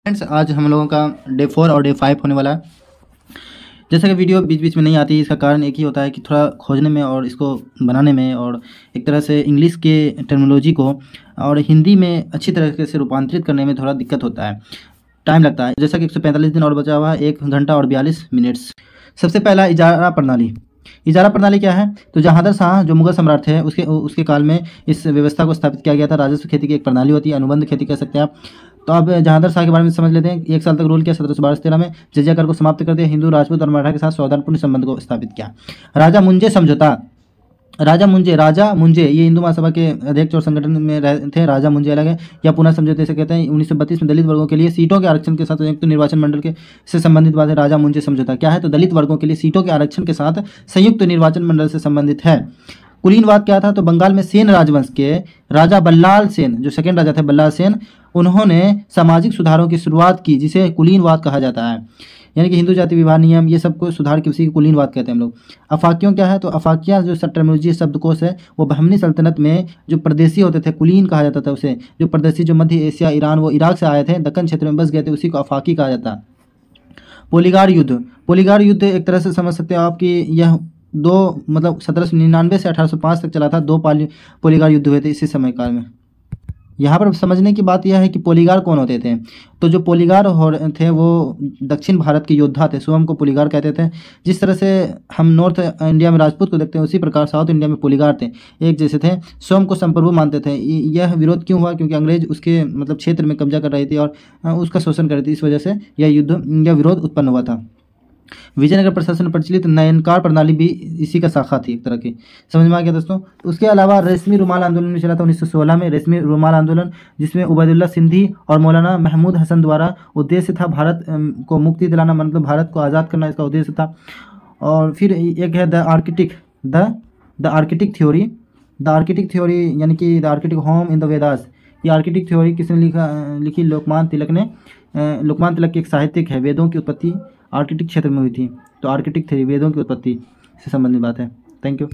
Friends, आज हम लोगों का डे 4 और डे 5 होने वाला है। जैसा कि वीडियो बीच बीच में नहीं आती, इसका कारण एक ही होता है कि थोड़ा खोजने में और इसको बनाने में और एक तरह से इंग्लिश के टर्मिनोलॉजी को और हिंदी में अच्छी तरीके से रूपांतरित करने में थोड़ा दिक्कत होता है, टाइम लगता है। जैसा कि 145 दिन और बचा हुआ है, 1 घंटा और 42 मिनट्स। सबसे पहला इजारा प्रणाली। इजारा प्रणाली क्या है? तो जहांगीर शाह जो मुगल सम्राट थे उसके काल में इस व्यवस्था को स्थापित किया गया था। राजस्व खेती की एक प्रणाली होती है, अनुबंध खेती कह सकते हैं आप। तो अब जहांगीर शाह के बारे में समझ लेते हैं। 1 साल तक रूल किया, 1712-13 में जजिया कर को समाप्त कर दिया, हिंदू राजपूत और मराठा के साथ सौहार्दपूर्ण संबंध को स्थापित किया। राजा मुंजे समझौता। राजा मुंजे ये हिंदू महासभा के अध्यक्ष और संगठन में थे। राजा मुंजे अलग है या पुनः समझौते से कहते हैं। 1932 में दलित वर्गों के लिए सीटों के आरक्षण के साथ संयुक्त निर्वाचन मंडल के से संबंधित बात है। राजा मुंजे समझौता क्या है? तो दलित वर्गों के लिए सीटों के आरक्षण के साथ संयुक्त निर्वाचन मंडल से संबंधित है। कुलीनवाद क्या था? तो बंगाल में सेन राजवंश के राजा बल्लाल सेन, जो सेकेंड राजा थे बल्लाल सेन, उन्होंने सामाजिक सुधारों की शुरुआत की, जिसे कुलीनवाद कहा जाता है। यानी कि हिंदू जाति विवाह नियम, ये सब को सुधार के उसी को कुलीनवाद कहते हैं हम लोग। अफाकियों क्या है? तो अफाकिया जो टर्मिनोलॉजी शब्दकोश है, वो बहमनी सल्तनत में जो परदेसी होते थे, कुलीन कहा जाता था उसे। जो परदेसी जो मध्य एशिया, ईरान, वो इराक से आए थे, दक्कन क्षेत्र में बस गए थे, उसी को अफाकी कहा जाता है। पोलीगार युद्ध। पोलीगार युद्ध एक तरह से समझ सकते हो आप कि यह दो मतलब 1799 से 1805 तक चला था। 2 पोलीगार युद्ध हुए थे इसी समय काल में। यहाँ पर समझने की बात यह है कि पोलीगार कौन होते थे? तो जो पोलीगार थे वो दक्षिण भारत के योद्धा थे, स्वयं को पोलीगार कहते थे। जिस तरह से हम नॉर्थ इंडिया में राजपूत को देखते हैं, उसी प्रकार साउथ इंडिया में पोलीगार थे, एक जैसे थे, स्वयं को संप्रभु मानते थे। यह विरोध क्यों हुआ? क्योंकि अंग्रेज उसके मतलब क्षेत्र में कब्जा कर रही थी और उसका शोषण कर रही थी। इस वजह से यह विरोध उत्पन्न हुआ था। विजयनगर प्रशासन में प्रचलित नयनकार प्रणाली भी इसी का शाखा थी एक तरह की। समझ में आ गया दोस्तों? उसके अलावा रेशमी रुमाल आंदोलन भी चला था 1916 में। रेशमी रुमाल आंदोलन, जिसमें उबैदुल्ला सिंधी और मौलाना महमूद हसन द्वारा उद्देश्य था भारत को मुक्ति दिलाना, मतलब भारत को आज़ाद करना इसका उद्देश्य था। और फिर एक है द आर्किटिक थ्योरी, यानी कि the Arctic home in the Vedas. ये आर्किटिक थ्योरी किसने लिखी? लोकमान्य तिलक ने। लोकमान्य तिलक एक साहित्यिक है। वेदों की उत्पत्ति आर्किटिक क्षेत्र में हुई थी। तो आर्किटिक थ्योरी वेदों की उत्पत्ति से संबंधित बात है। Thank you.